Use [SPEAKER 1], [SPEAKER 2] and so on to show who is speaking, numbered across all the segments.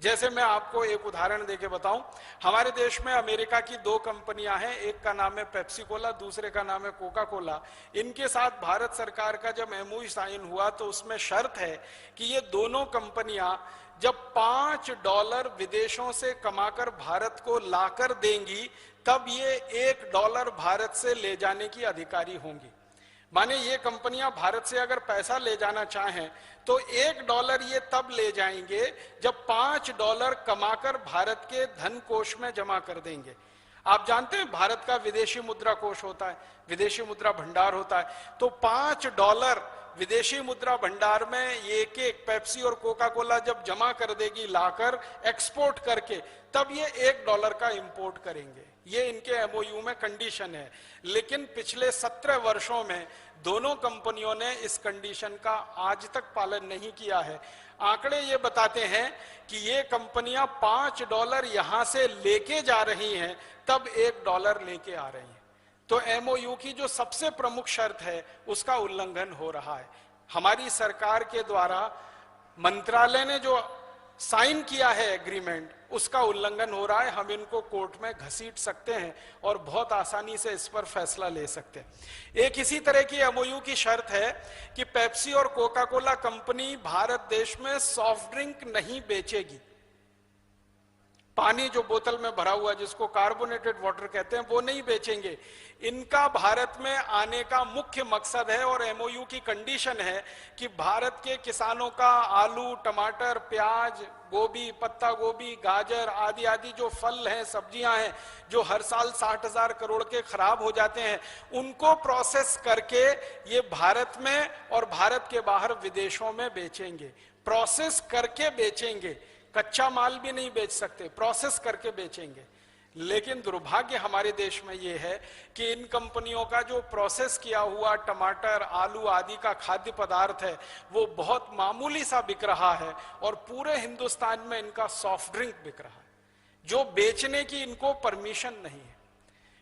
[SPEAKER 1] जैसे मैं आपको एक उदाहरण देके बताऊं, हमारे देश में अमेरिका की 2 कंपनियां हैं, एक का नाम है पेप्सी कोला, दूसरे का नाम है कोका कोला। इनके साथ भारत सरकार का जब एमओयू साइन हुआ तो उसमें शर्त है कि ये दोनों कंपनियां जब $5 विदेशों से कमाकर भारत को लाकर देंगी तब ये $1 भारत से ले जाने की अधिकारी होंगी। माने ये कंपनियां भारत से अगर पैसा ले जाना चाहें तो $1 ये तब ले जाएंगे जब $5 कमाकर भारत के धन कोष में जमा कर देंगे। आप जानते हैं भारत का विदेशी मुद्रा कोष होता है, विदेशी मुद्रा भंडार होता है, तो $5 विदेशी मुद्रा भंडार में एक एक पेप्सी और कोका कोला जब जमा कर देगी लाकर एक्सपोर्ट करके, तब ये $1 का इंपोर्ट करेंगे। ये इनके एमओयू में कंडीशन है। लेकिन पिछले 17 वर्षों में दोनों कंपनियों ने इस कंडीशन का आज तक पालन नहीं किया है। आंकड़े ये बताते हैं कि ये कंपनियां $5 यहां से लेके जा रही हैं तब $1 लेके आ रही हैं। तो एमओयू की जो सबसे प्रमुख शर्त है उसका उल्लंघन हो रहा है। हमारी सरकार के द्वारा मंत्रालय ने जो साइन किया है एग्रीमेंट, उसका उल्लंघन हो रहा है। हम इनको कोर्ट में घसीट सकते हैं और बहुत आसानी से इस पर फैसला ले सकते हैं। एक इसी तरह की एमओयू की शर्त है कि पेप्सी और कोका कोला कंपनी भारत देश में सॉफ्ट ड्रिंक नहीं बेचेगी। पानी जो बोतल में भरा हुआ जिसको कार्बोनेटेड वाटर कहते हैं वो नहीं बेचेंगे। इनका भारत में आने का मुख्य मकसद है और एमओयू की कंडीशन है कि भारत के किसानों का आलू, टमाटर, प्याज, गोभी, पत्ता गोभी, गाजर आदि आदि जो फल हैं, सब्जियां हैं, जो हर साल 60,000 करोड़ के खराब हो जाते हैं, उनको प्रोसेस करके ये भारत में और भारत के बाहर विदेशों में बेचेंगे। प्रोसेस करके बेचेंगे, कच्चा माल भी नहीं बेच सकते, प्रोसेस करके बेचेंगे। लेकिन दुर्भाग्य हमारे देश में यह है कि इन कंपनियों का जो प्रोसेस किया हुआ टमाटर, आलू आदि का खाद्य पदार्थ है वो बहुत मामूली सा बिक रहा है और पूरे हिंदुस्तान में इनका सॉफ्ट ड्रिंक बिक रहा है, जो बेचने की इनको परमिशन नहीं है।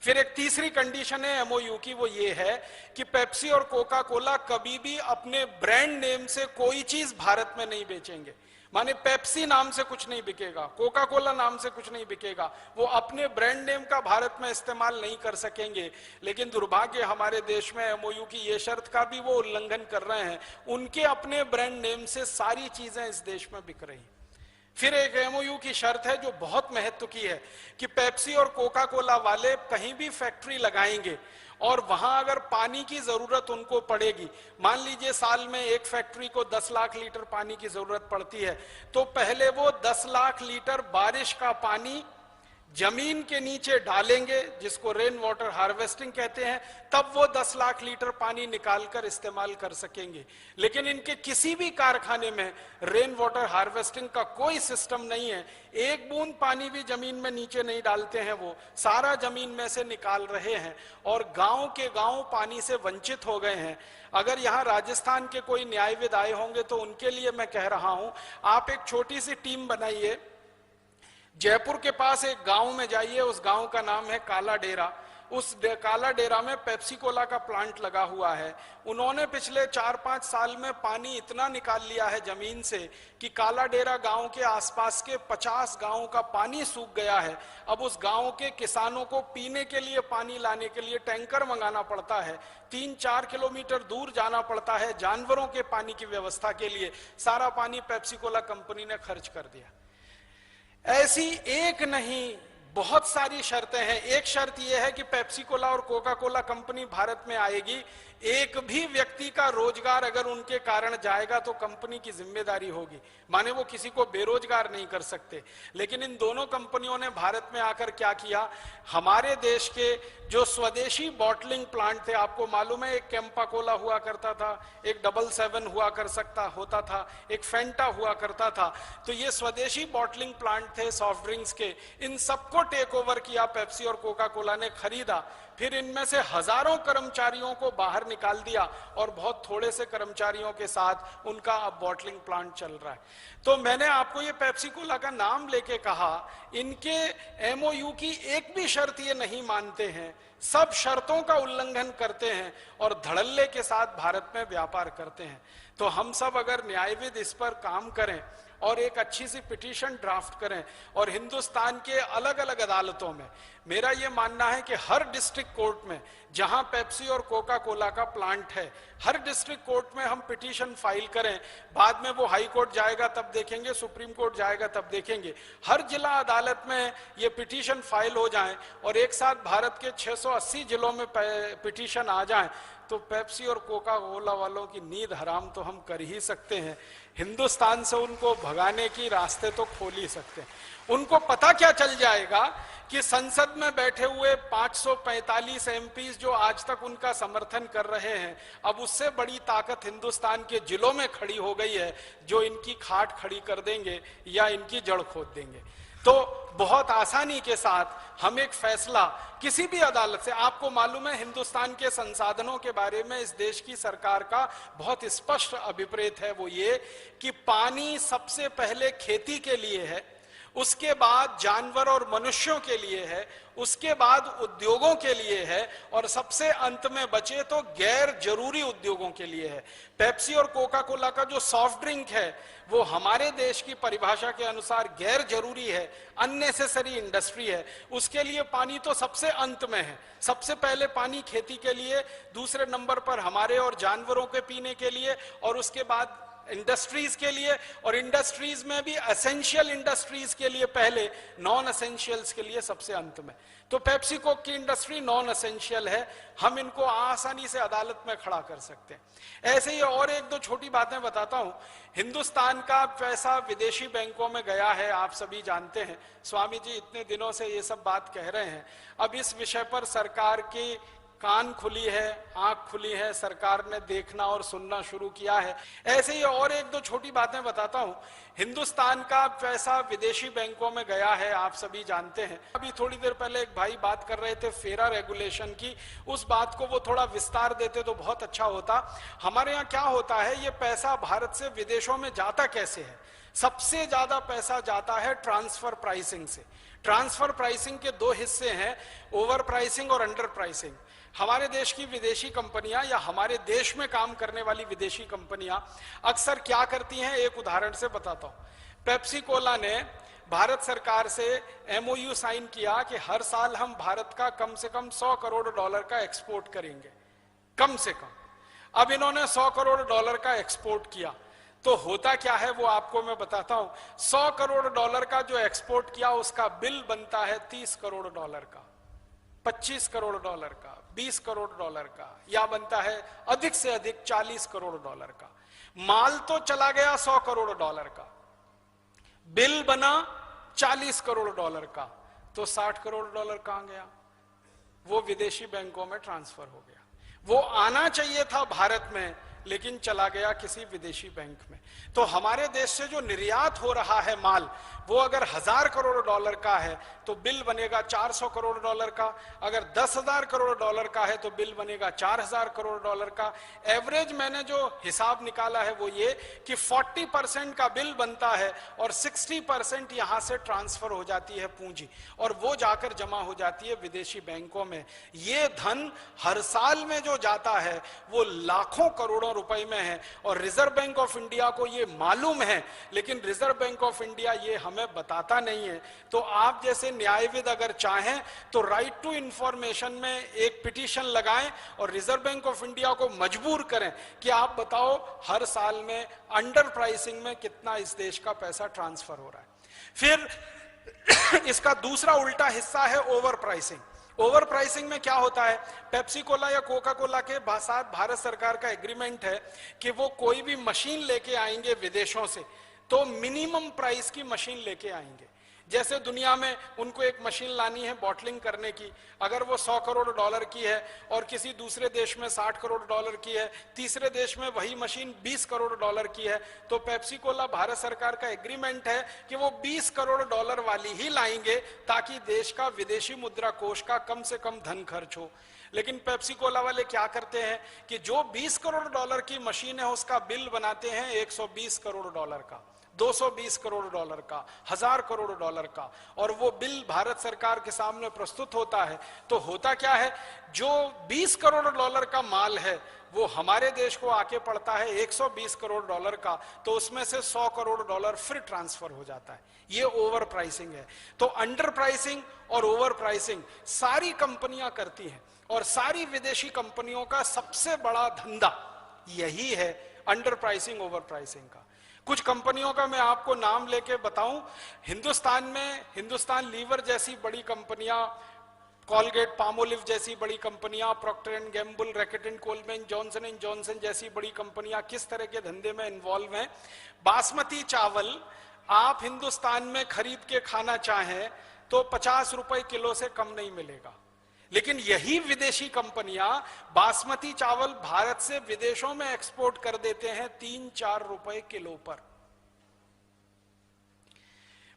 [SPEAKER 1] फिर एक तीसरी कंडीशन है एमओयू की, वो ये है कि पेप्सी और कोका कोला कभी भी अपने ब्रांड नेम से कोई चीज भारत में नहीं बेचेंगे। माने पेप्सी नाम से कुछ नहीं बिकेगा, कोका कोला नाम से कुछ नहीं बिकेगा, वो अपने ब्रांड नेम का भारत में इस्तेमाल नहीं कर सकेंगे। लेकिन दुर्भाग्य हमारे देश में एमओयू की ये शर्त का भी वो उल्लंघन कर रहे हैं। उनके अपने ब्रांड नेम से सारी चीजें इस देश में बिक रही हैं। फिर एक एमओयू की शर्त है जो बहुत महत्व की है कि पेप्सी और कोका कोला वाले कहीं भी फैक्ट्री लगाएंगे और वहां अगर पानी की जरूरत उनको पड़ेगी, मान लीजिए साल में एक फैक्ट्री को 10 लाख लीटर पानी की जरूरत पड़ती है, तो पहले वो 10 लाख लीटर बारिश का पानी जमीन के नीचे डालेंगे, जिसको रेन वाटर हार्वेस्टिंग कहते हैं, तब वो 10 लाख लीटर पानी निकालकर इस्तेमाल कर सकेंगे। लेकिन इनके किसी भी कारखाने में रेन वाटर हार्वेस्टिंग का कोई सिस्टम नहीं है। एक बूंद पानी भी जमीन में नीचे नहीं डालते हैं, वो सारा जमीन में से निकाल रहे हैं और गांव के गांव पानी से वंचित हो गए हैं। अगर यहाँ राजस्थान के कोई न्यायविद आए होंगे तो उनके लिए मैं कह रहा हूं, आप एक छोटी सी टीम बनाइए, जयपुर के पास एक गांव में जाइए, उस गांव का नाम है काला डेरा। उस काला डेरा में पेप्सी कोला का प्लांट लगा हुआ है। उन्होंने पिछले 4-5 साल में पानी इतना निकाल लिया है जमीन से कि काला डेरा गांव के आसपास के 50 गांवों का पानी सूख गया है। अब उस गांव के किसानों को पीने के लिए पानी लाने के लिए टैंकर मंगाना पड़ता है, 3-4 किलोमीटर दूर जाना पड़ता है जानवरों के पानी की व्यवस्था के लिए। सारा पानी पेप्सी कोला कंपनी ने खर्च कर दिया। ऐसी एक नहीं बहुत सारी शर्तें हैं। एक शर्त यह है कि पेप्सी कोला और कोका कोला कंपनी भारत में आएगी, एक भी व्यक्ति का रोजगार अगर उनके कारण जाएगा तो कंपनी की जिम्मेदारी होगी, माने वो किसी को बेरोजगार नहीं कर सकते। लेकिन इन दोनों कंपनियों ने भारत में आकर क्या किया, हमारे देश के जो स्वदेशी बॉटलिंग प्लांट थे, आपको मालूम है एक कैंपा कोला हुआ करता था, एक 777 हुआ कर सकता होता था, एक फेंटा हुआ करता था, तो ये स्वदेशी बॉटलिंग प्लांट थे सॉफ्ट ड्रिंक्स के, इन सबको टेक ओवर किया पेप्सी और कोका कोला ने, खरीदा। फिर इनमें से हजारों कर्मचारियों को बाहर निकाल दिया और बहुत थोड़े से कर्मचारियों के साथ उनका अब बॉटलिंग प्लांट चल रहा है। तो मैंने आपको ये पेप्सी कोला का नाम लेके कहा, इनके एमओयू की एक भी शर्त ये नहीं मानते हैं, सब शर्तों का उल्लंघन करते हैं और धड़ल्ले के साथ भारत में व्यापार करते हैं। तो हम सब अगर न्यायविद इस पर काम करें और एक अच्छी सी पिटीशन ड्राफ्ट करें और हिंदुस्तान के अलग अलग अदालतों में, मेरा यह मानना है कि हर डिस्ट्रिक्ट कोर्ट में जहां पेप्सी और कोका कोला का प्लांट है, हर डिस्ट्रिक्ट कोर्ट में हम पिटीशन फाइल करें। बाद में वो हाई कोर्ट जाएगा तब देखेंगे, सुप्रीम कोर्ट जाएगा तब देखेंगे। हर जिला अदालत में ये पिटीशन फाइल हो जाए और एक साथ भारत के 680 जिलों में पिटीशन आ जाए, तो पेप्सी और कोका कोला वालों की नींद हराम तो हम कर ही सकते हैं। हिंदुस्तान से उनको भगाने की रास्ते तो खोल ही सकते हैं। उनको पता क्या चल जाएगा कि संसद में बैठे हुए 545 एमपीज जो आज तक उनका समर्थन कर रहे हैं, अब उससे बड़ी ताकत हिंदुस्तान के जिलों में खड़ी हो गई है, जो इनकी खाट खड़ी कर देंगे या इनकी जड़ खोद देंगे। तो बहुत आसानी के साथ हम एक फैसला किसी भी अदालत से, आपको मालूम है हिंदुस्तान के संसाधनों के बारे में इस देश की सरकार का बहुत स्पष्ट अभिप्राय है, वो ये कि पानी सबसे पहले खेती के लिए है, उसके बाद जानवर और मनुष्यों के लिए है, उसके बाद उद्योगों के लिए है, और सबसे अंत में बचे तो गैर जरूरी उद्योगों के लिए है। पेप्सी और कोका कोला का जो सॉफ्ट ड्रिंक है वो हमारे देश की परिभाषा के अनुसार गैर जरूरी है, अननेसेसरी इंडस्ट्री है। उसके लिए पानी तो सबसे अंत में है। सबसे पहले पानी खेती के लिए, दूसरे नंबर पर हमारे और जानवरों के पीने के लिए, और उसके बाद इंडस्ट्रीज के लिए, और इंडस्ट्रीज में भी एसेंशियल इंडस्ट्रीज के लिए पहले, नॉन एसेंशियल्स के लिए सबसे अंत में। तो पेप्सी कोक की इंडस्ट्री नॉन एसेंशियल है, हम इनको आसानी से अदालत में खड़ा कर सकते हैं। ऐसे ही और एक दो छोटी बातें बताता हूं। हिंदुस्तान का पैसा विदेशी बैंकों में गया है, आप सभी जानते हैं। स्वामी जी इतने दिनों से ये सब बात कह रहे हैं। अब इस विषय पर सरकार की कान खुली है, आंख खुली है, सरकार ने देखना और सुनना शुरू किया है। ऐसे ही और एक दो छोटी बातें बताता हूं। हिंदुस्तान का पैसा विदेशी बैंकों में गया है, आप सभी जानते हैं। अभी थोड़ी देर पहले एक भाई बात कर रहे थे फेरा रेगुलेशन की, उस बात को वो थोड़ा विस्तार देते तो बहुत अच्छा होता। हमारे यहाँ क्या होता है, ये पैसा भारत से विदेशों में जाता कैसे है? सबसे ज्यादा पैसा जाता है ट्रांसफर प्राइसिंग से। ट्रांसफर प्राइसिंग के दो हिस्से हैं, ओवर प्राइसिंग और अंडर प्राइसिंग। हमारे देश की विदेशी कंपनियां या हमारे देश में काम करने वाली विदेशी कंपनियां अक्सर क्या करती हैं, एक उदाहरण से बताता हूं। पेप्सी कोला ने भारत सरकार से एमओयू साइन किया कि हर साल हम भारत का कम से कम $100 करोड़ का एक्सपोर्ट करेंगे, कम से कम। अब इन्होंने $100 करोड़ का एक्सपोर्ट किया, तो होता क्या है वो आपको मैं बताता हूं। $100 करोड़ का जो एक्सपोर्ट किया उसका बिल बनता है $30 करोड़ का, $25 करोड़ का, $20 करोड़ का, या बनता है अधिक से अधिक $40 करोड़ का। माल तो चला गया $100 करोड़ का, बिल बना $40 करोड़ का, तो $60 करोड़ कहां गया? वो विदेशी बैंकों में ट्रांसफर हो गया। वो आना चाहिए था भारत में, लेकिन चला गया किसी विदेशी बैंक में। तो हमारे देश से जो निर्यात हो रहा है माल, वो अगर $1000 करोड़ का है तो बिल बनेगा $400 करोड़ का। अगर $10,000 करोड़ का है तो बिल बनेगा $4000 करोड़ का। एवरेज मैंने जो हिसाब निकाला है वो ये कि 40% का बिल बनता है और 60% यहां से ट्रांसफर हो जाती है पूंजी, और वो जाकर जमा हो जाती है विदेशी बैंकों में। ये धन हर साल में जो जाता है वो लाखों करोड़ों रुपए में है, और रिजर्व बैंक ऑफ इंडिया को ये मालूम है, लेकिन रिजर्व बैंक ऑफ इंडिया ये हमें बताता नहीं है। तो आप जैसे न्यायविद अगर चाहें तो राइट टू इंफॉर्मेशन में एक पिटीशन लगाएं और रिजर्व बैंक ऑफ इंडिया को मजबूर करें कि आप बताओ हर साल में अंडर प्राइसिंग में कितना इस देश का पैसा ट्रांसफर हो रहा है। फिर इसका दूसरा उल्टा हिस्सा है ओवर प्राइसिंग। ओवर प्राइसिंग में क्या होता है, पेप्सी कोला या कोका कोला के साथ भारत सरकार का एग्रीमेंट है कि वो कोई भी मशीन लेके आएंगे विदेशों से तो मिनिमम प्राइस की मशीन लेके आएंगे। जैसे दुनिया में उनको एक मशीन लानी है बॉटलिंग करने की, अगर वो $100 करोड़ की है और किसी दूसरे देश में $60 करोड़ की है, तीसरे देश में वही मशीन $20 करोड़ की है, तो पेप्सी कोला भारत सरकार का एग्रीमेंट है कि वो $20 करोड़ वाली ही लाएंगे ताकि देश का विदेशी मुद्रा कोष का कम से कम धन खर्च हो। लेकिन पेप्सी कोला वाले क्या करते हैं कि जो $20 करोड़ की मशीन है उसका बिल बनाते हैं $120 करोड़ का। 220 करोड़ डॉलर का, 1000 करोड़ डॉलर का, और वो बिल भारत सरकार के सामने प्रस्तुत होता है तो होता क्या है, जो 20 करोड़ डॉलर का माल है वो हमारे देश को आके पड़ता है 120 करोड़ डॉलर का, तो उसमें से 100 करोड़ डॉलर फिर ट्रांसफर हो जाता है। ये ओवर प्राइसिंग है। तो अंडर प्राइसिंग और ओवर प्राइसिंग सारी कंपनियां करती हैं, और सारी विदेशी कंपनियों का सबसे बड़ा धंधा यही है, अंडर प्राइसिंग ओवर प्राइसिंग का। कुछ कंपनियों का मैं आपको नाम लेके बताऊं, हिंदुस्तान में हिंदुस्तान लीवर जैसी बड़ी कंपनियां, कॉलगेट पामोलिव जैसी बड़ी कंपनियां, Procter and Gamble, Reckitt and Colman, Johnson and Johnson जैसी बड़ी कंपनियां किस तरह के धंधे में इन्वॉल्व हैं। बासमती चावल आप हिंदुस्तान में खरीद के खाना चाहें तो 50 रुपए किलो से कम नहीं मिलेगा, लेकिन यही विदेशी कंपनियां बासमती चावल भारत से विदेशों में एक्सपोर्ट कर देते हैं 3-4 रुपए किलो पर।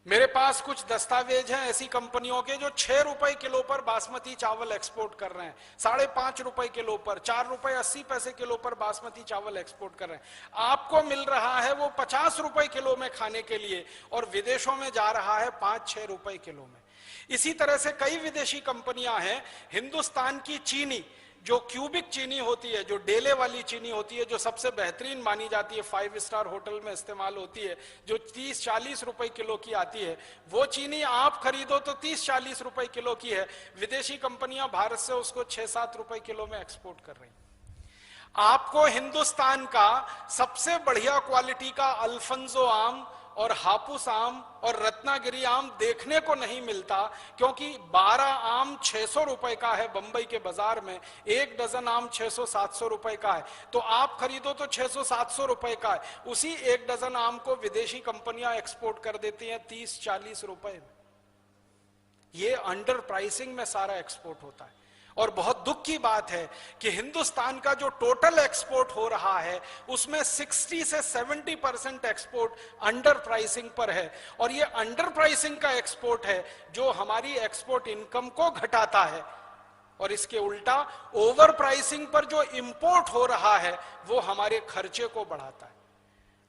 [SPEAKER 1] मेरे पास कुछ दस्तावेज हैं ऐसी कंपनियों के जो 6 रुपए किलो पर बासमती चावल एक्सपोर्ट कर रहे हैं, 5.5 रुपए किलो पर, 4 रुपए 80 पैसे किलो पर बासमती चावल एक्सपोर्ट कर रहे हैं। आपको मिल रहा है वो 50 रुपए किलो में खाने के लिए, और विदेशों में जा रहा है 5-6 रुपए किलो में। इसी तरह से कई विदेशी कंपनियां हैं। हिंदुस्तान की चीनी, जो क्यूबिक चीनी होती है, जो डेले वाली चीनी होती है, जो सबसे बेहतरीन मानी जाती है, 5 स्टार होटल में इस्तेमाल होती है, जो 30-40 रुपए किलो की आती है, वो चीनी आप खरीदो तो 30-40 रुपए किलो की है। विदेशी कंपनियां भारत से उसको 6-7 रुपए किलो में एक्सपोर्ट कर रही। आपको हिंदुस्तान का सबसे बढ़िया क्वालिटी का अल्फंजो आम और हापुस आम और रत्नागिरी आम देखने को नहीं मिलता, क्योंकि 12 आम 600 रुपए का है बंबई के बाजार में, 1 डजन आम 600-700 रुपए का है, तो आप खरीदो तो 600-700 रुपए का है। उसी 1 डजन आम को विदेशी कंपनियां एक्सपोर्ट कर देती हैं 30-40 रुपए में। ये अंडर प्राइसिंग में सारा एक्सपोर्ट होता है। और बहुत दुख की बात है कि हिंदुस्तान का जो टोटल एक्सपोर्ट हो रहा है उसमें 60 से 70% एक्सपोर्ट अंडर प्राइसिंग पर है, और ये अंडर प्राइसिंग का एक्सपोर्ट है जो हमारी एक्सपोर्ट इनकम को घटाता है, और इसके उल्टा ओवर प्राइसिंग पर जो इंपोर्ट हो रहा है वो हमारे खर्चे को बढ़ाता है।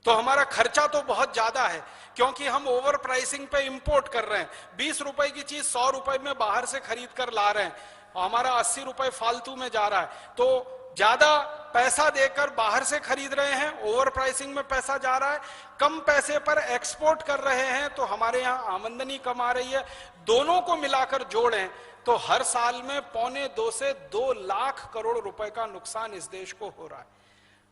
[SPEAKER 1] तो हमारा खर्चा तो बहुत ज्यादा है, क्योंकि हम ओवर प्राइसिंग पे इंपोर्ट कर रहे हैं। 20 रुपए की चीज 100 रुपए में बाहर से खरीद कर ला रहे हैं, हमारा 80 रुपए फालतू में जा रहा है, तो ज्यादा पैसा देकर बाहर से खरीद रहे हैं, ओवर प्राइसिंग में पैसा जा रहा है, कम पैसे पर एक्सपोर्ट कर रहे हैं, तो हमारे यहाँ आमदनी कम आ रही है। दोनों को मिलाकर जोड़ें तो हर साल में 1.25 से 2 लाख करोड़ रुपए का नुकसान इस देश को हो रहा है।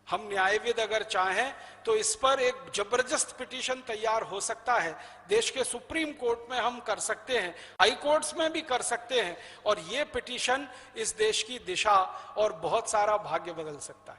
[SPEAKER 1] हम न्यायविद अगर चाहें तो इस पर एक जबरदस्त पिटीशन तैयार हो सकता है, देश के सुप्रीम कोर्ट में हम कर सकते हैं, हाई कोर्ट्स में भी कर सकते हैं, और ये पिटीशन इस देश की दिशा और बहुत सारा भाग्य बदल सकता है।